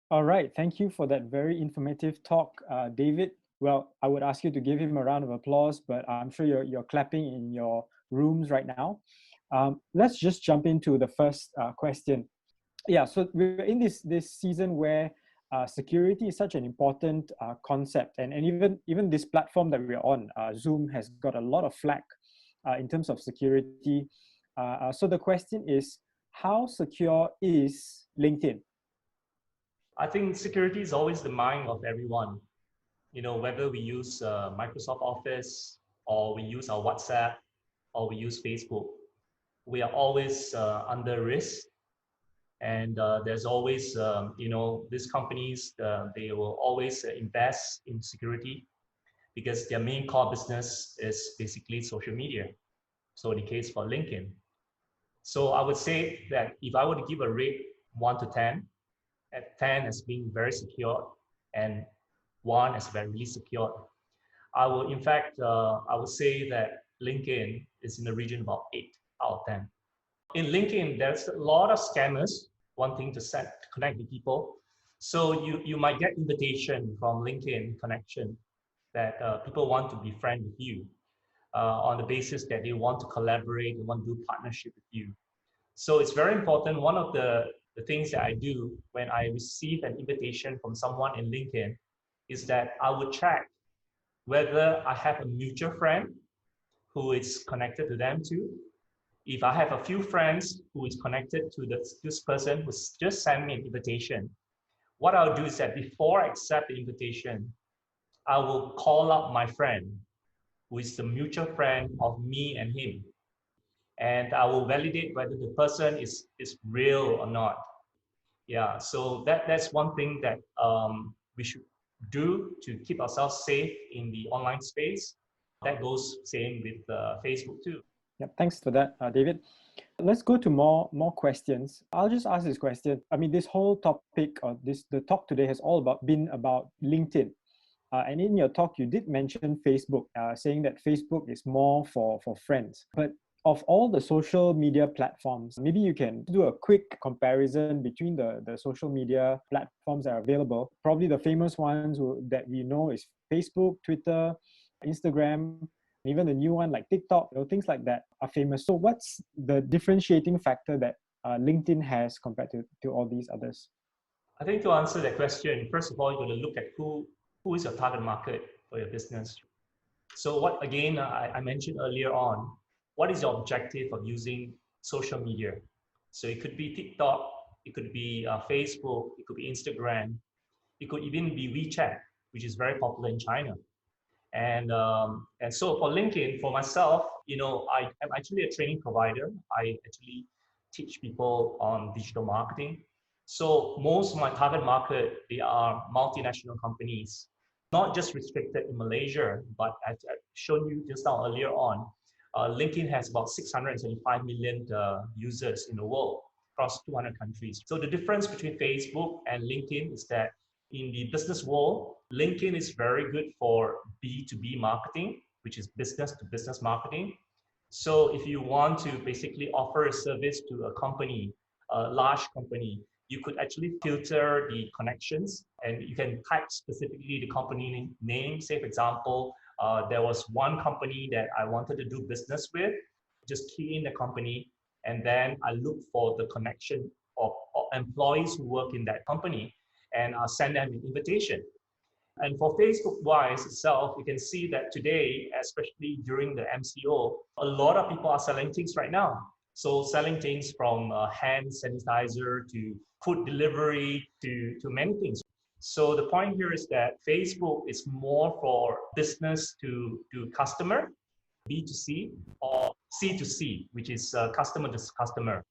All right, thank you for that very informative talk, David. Well, I would ask you to give him a round of applause, but I'm sure you're clapping in your rooms right now. Let's just jump into the first question. Yeah, so we're in this season where security is such an important concept, and even this platform that we're on, Zoom, has got a lot of flack in terms of security. So the question is, how secure is LinkedIn? I think security is always the mind of everyone. Whether we use Microsoft Office or we use our WhatsApp or we use Facebook, we are always under risk. And there's always, these companies, they will always invest in security because their main core business is basically social media. So the case for LinkedIn. So I would say that if I were to give a rate 1 to 10, at 10 as being very secure and 1 as very really secure, I would say that LinkedIn is in the region about 8 out of 10. In LinkedIn, there's a lot of scammers wanting to connect with people. So you might get invitation from LinkedIn connection that people want to be friends with you on the basis that they want to collaborate, they want to do partnership with you. So it's very important. One of the things that I do when I receive an invitation from someone in LinkedIn is that I would check whether I have a mutual friend who is connected to them too. If I have a few friends who is connected to this person who just sent me an invitation, what I'll do is that before I accept the invitation, I will call up my friend who is the mutual friend of me and him. And I will validate whether the person is real or not. Yeah, so that's one thing that we should do to keep ourselves safe in the online space. That goes same with Facebook too. Yep, thanks for that, David. Let's go to more questions. I'll just ask this question. I mean, this whole topic, or the talk today has all been about LinkedIn. And in your talk, you did mention Facebook, saying that Facebook is more for friends. But of all the social media platforms, maybe you can do a quick comparison between the social media platforms that are available. Probably the famous ones that we know is Facebook, Twitter, Instagram, even the new one like TikTok, things like that are famous. So what's the differentiating factor that LinkedIn has compared to all these others? I think to answer that question, first of all, you're going to look at who is your target market for your business. So what, again, I mentioned earlier on, what is your objective of using social media? So it could be TikTok, it could be Facebook, it could be Instagram, it could even be WeChat, which is very popular in China. And so for LinkedIn, for myself, I am actually a training provider. I actually teach people on digital marketing. So most of my target market, they are multinational companies, not just restricted in Malaysia, but as I've shown you just now earlier on, LinkedIn has about 675 million users in the world across 200 countries. So the difference between Facebook and LinkedIn is that in the business world, LinkedIn is very good for B2B marketing, which is business to business marketing. So if you want to basically offer a service to a company, a large company, you could actually filter the connections and you can type specifically the company name. Say, for example, there was one company that I wanted to do business with, just key in the company, and then I look for the connection of employees who work in that company, and I'll send them an invitation. And for Facebook-wise itself, you can see that today, especially during the MCO, a lot of people are selling things right now. So selling things from hand sanitizer to food delivery to many things. So the point here is that Facebook is more for business to customer, B2C, or C2C, which is customer to customer.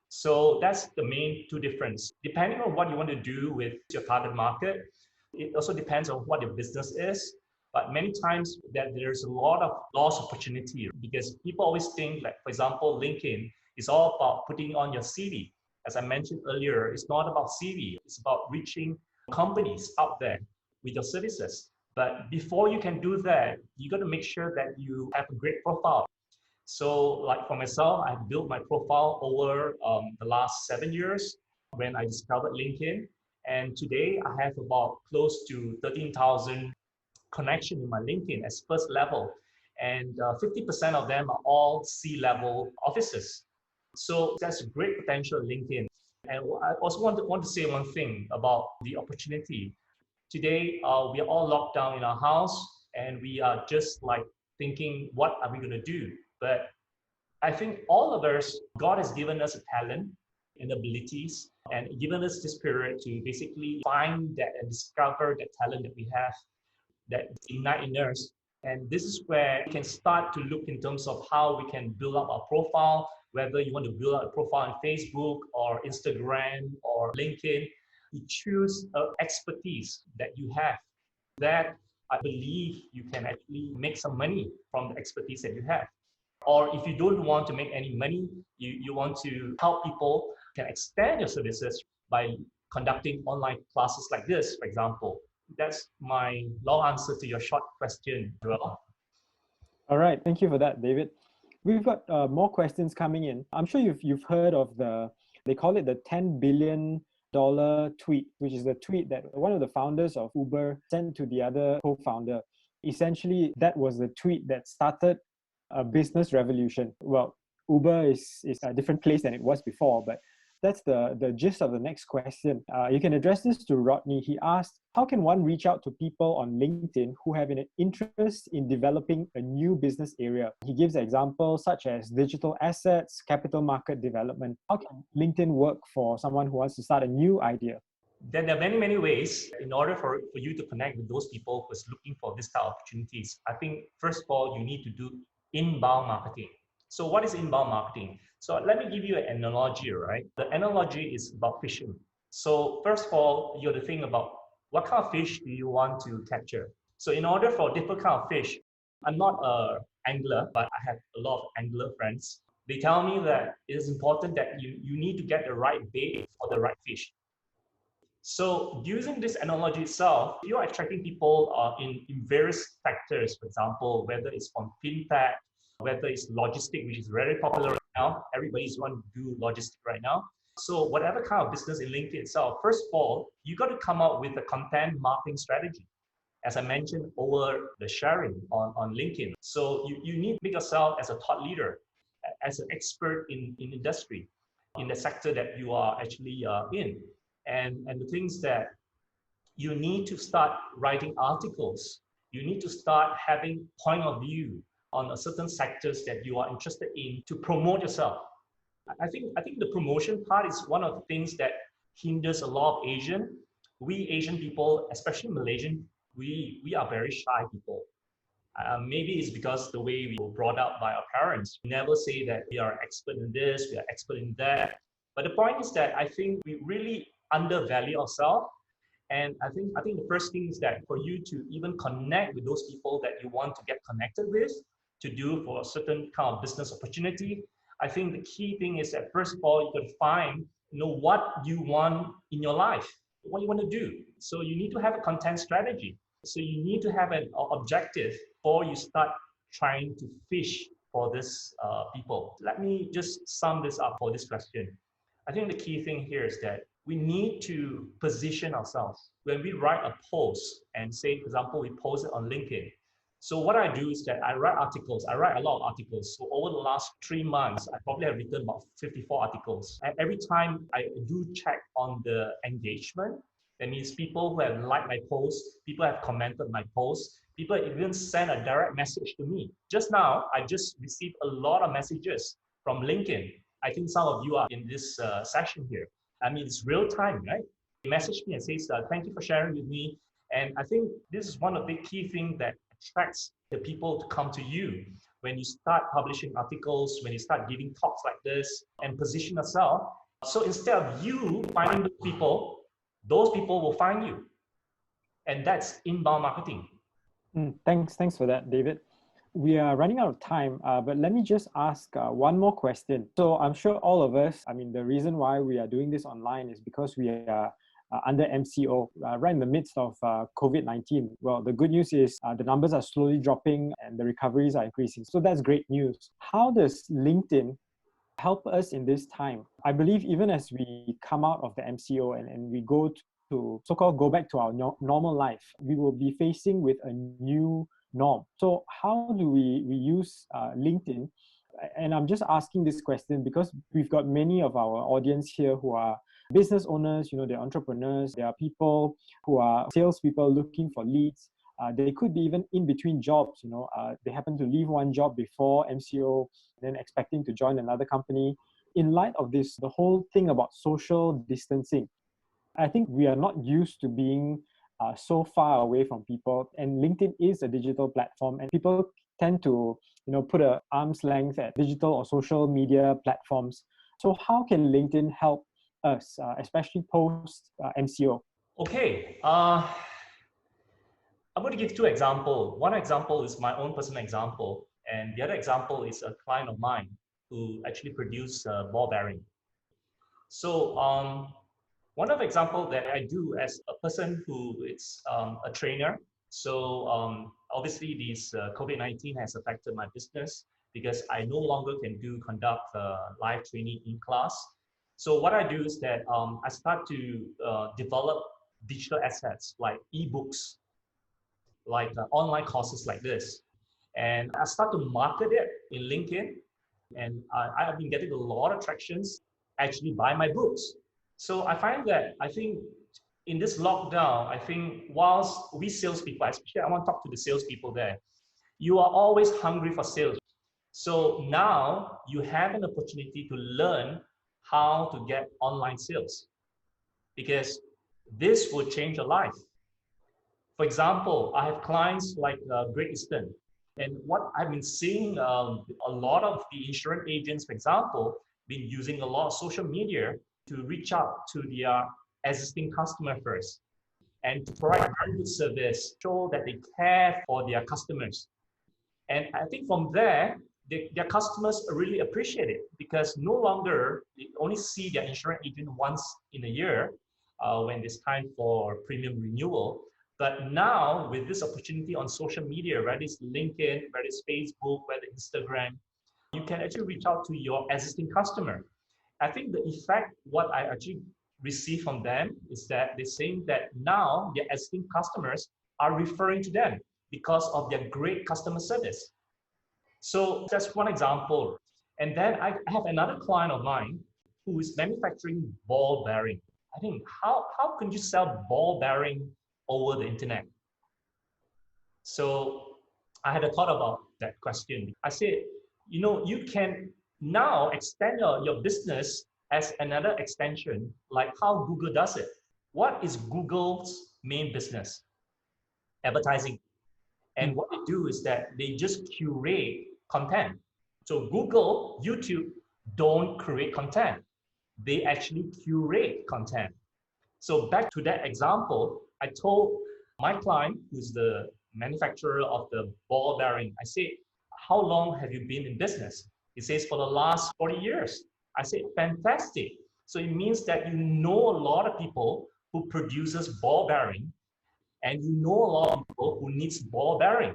So that's the main two difference. Depending on what you want to do with your target market, it also depends on what your business is. But many times that there's a lot of lost opportunity because people always think like, for example, LinkedIn is all about putting on your CV. As I mentioned earlier, it's not about CV. It's about reaching companies out there with your services. But before you can do that, you got to make sure that you have a great profile. So like for myself, I've built my profile over the last 7 years when I discovered LinkedIn. And today I have about close to 13,000 connection in my LinkedIn as first level. And 50% of them are all C-level officers. So that's a great potential in LinkedIn. And I also want to say one thing about the opportunity. Today, we are all locked down in our house and we are just like thinking, what are we going to do? But I think all of us, God has given us a talent and abilities and given us this period to basically find that and discover that talent that we have that ignite in us. And this is where we can start to look in terms of how we can build up our profile, whether you want to build up a profile on Facebook or Instagram or LinkedIn. You choose expertise that you have that I believe you can actually make some money from the expertise that you have. Or if you don't want to make any money, you want to help people, can extend your services by conducting online classes like this, for example. That's my long answer to your short question, Joel. All right, thank you for that, David. We've got more questions coming in. I'm sure you've heard of they call it the $10 billion tweet, which is the tweet that one of the founders of Uber sent to the other co-founder. Essentially, that was the tweet that started a business revolution. Well, Uber is a different place than it was before, but that's the gist of the next question. You can address this to Rodney. He asked, how can one reach out to people on LinkedIn who have an interest in developing a new business area? He gives examples such as digital assets, capital market development. How can LinkedIn work for someone who wants to start a new idea? Then there are many, many ways in order for you to connect with those people who are looking for this type of opportunities. I think, first of all, you need to do inbound marketing. So what is inbound marketing? So let me give you an analogy, right? The analogy is about fishing. So first of all, you have to think about what kind of fish do you want to capture? So in order for different kind of fish, I'm not an angler, but I have a lot of angler friends. They tell me that it is important that you need to get the right bait for the right fish. So using this analogy itself, you're attracting people in various sectors, for example, whether it's from fintech, whether it's logistic, which is very popular right now. Everybody's want to do logistic right now. So whatever kind of business in LinkedIn itself, first of all, you got to come up with a content marketing strategy. As I mentioned over the sharing on LinkedIn. So you need to make yourself as a thought leader, as an expert in industry, in the sector that you are actually in. And the things that you need to start writing articles. You need to start having point of view on a certain sectors that you are interested in to promote yourself. I think the promotion part is one of the things that hinders a lot of Asian. We Asian people, especially Malaysian, we are very shy people. Maybe it's because the way we were brought up by our parents. We never say that we are expert in this, we are expert in that. But the point is that I think we really undervalue ourselves. And I think the first thing is that for you to even connect with those people that you want to get connected with to do for a certain kind of business opportunity, I think the key thing is that first of all, you can find what you want in your life, what you want to do. So you need to have a content strategy. So you need to have an objective before you start trying to fish for this people. Let me just sum this up for this question. I think the key thing here is that we need to position ourselves. When we write a post and say, for example, we post it on LinkedIn. So what I do is that I write articles. I write a lot of articles. So over the last 3 months, I probably have written about 54 articles. And every time I do check on the engagement, that means people who have liked my post, people have commented my post, people even send a direct message to me. Just now, I just received a lot of messages from LinkedIn. I think some of you are in this session here. I mean, it's real time, right? They message me and says, thank you for sharing with me. And I think this is one of the key things that attracts the people to come to you. When you start publishing articles, when you start giving talks like this and position yourself. So instead of you finding those people will find you. And that's inbound marketing. Thanks for that, David. We are running out of time, but let me just ask one more question. So I'm sure all of us, the reason why we are doing this online is because we are under MCO, right in the midst of COVID-19. Well, the good news is the numbers are slowly dropping and the recoveries are increasing. So that's great news. How does LinkedIn help us in this time? I believe even as we come out of the MCO and we go to so-called go back to our normal life. We will be facing with a new norm. So how do we use LinkedIn? And I'm just asking this question because we've got many of our audience here who are business owners, they're entrepreneurs, there are people who are salespeople looking for leads. They could be even in between jobs, they happen to leave one job before MCO, then expecting to join another company. In light of this, the whole thing about social distancing, I think we are not used to being so far away from people. And LinkedIn is a digital platform, and people tend to, put an arm's length at digital or social media platforms. So how can LinkedIn help us, especially post MCO? Okay. I'm going to give two examples. One example is my own personal example, and the other example is a client of mine who actually produced ball bearing. So one of the example that I do as a person who is a trainer. So obviously this COVID-19 has affected my business because I no longer can conduct live training in class. So what I do is that I start to develop digital assets like ebooks, like online courses like this. And I start to market it in LinkedIn. And I have been getting a lot of tractions actually buy my books. So I find that I think in this lockdown, I think whilst we salespeople, especially I want to talk to the salespeople there, you are always hungry for sales. So now you have an opportunity to learn how to get online sales because this will change your life. For example, I have clients like Great Eastern. And what I've been seeing, a lot of the insurance agents, for example, been using a lot of social media to reach out to their existing customer first and to provide very good service, show that they care for their customers. And I think from there, their customers really appreciate it because no longer they only see their insurance agent once in a year when it's time for premium renewal. But now with this opportunity on social media, whether it's LinkedIn, whether it's Facebook, whether Instagram, you can actually reach out to your existing customer. I think the effect, what I actually receive from them is that they're saying that now their existing customers are referring to them because of their great customer service. So that's one example. And then I have another client of mine who is manufacturing ball bearing. I think how can you sell ball bearing over the internet? So I had a thought about that question. I said, you can now extend your business as another extension, like how Google does it. What is Google's main business? Advertising. And what they do is that they just curate content. So Google, YouTube don't create content. They actually curate content. So back to that example, I told my client, who's the manufacturer of the ball bearing, I said, how long have you been in business? He says, for the last 40 years. I said, fantastic. So it means that you know a lot of people who produces ball bearing, and you know a lot of people who needs ball bearing.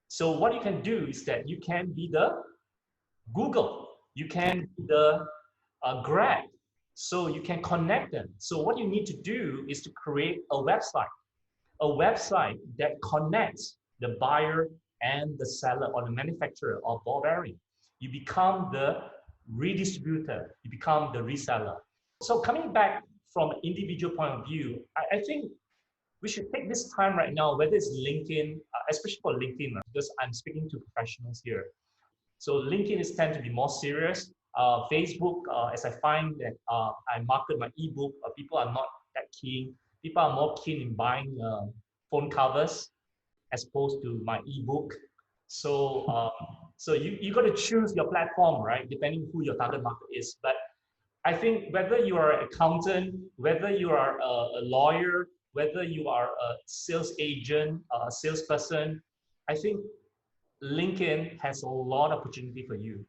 So what you can do is that you can be the Google, you can be the Grab, so you can connect them. So what you need to do is to create a website that connects the buyer and the seller or the manufacturer of ball bearing. You become the redistributor, you become the reseller. So coming back from an individual point of view, I think we should take this time right now, whether it's LinkedIn, especially for LinkedIn, because I'm speaking to professionals here. So LinkedIn is tend to be more serious. Facebook, as I find that I market my ebook, people are not that keen. People are more keen in buying phone covers as opposed to my ebook. So so you got to choose your platform, right? Depending who your target market is. But I think whether you are an accountant, whether you are a lawyer, whether you are a sales agent, a salesperson, I think LinkedIn has a lot of opportunity for you.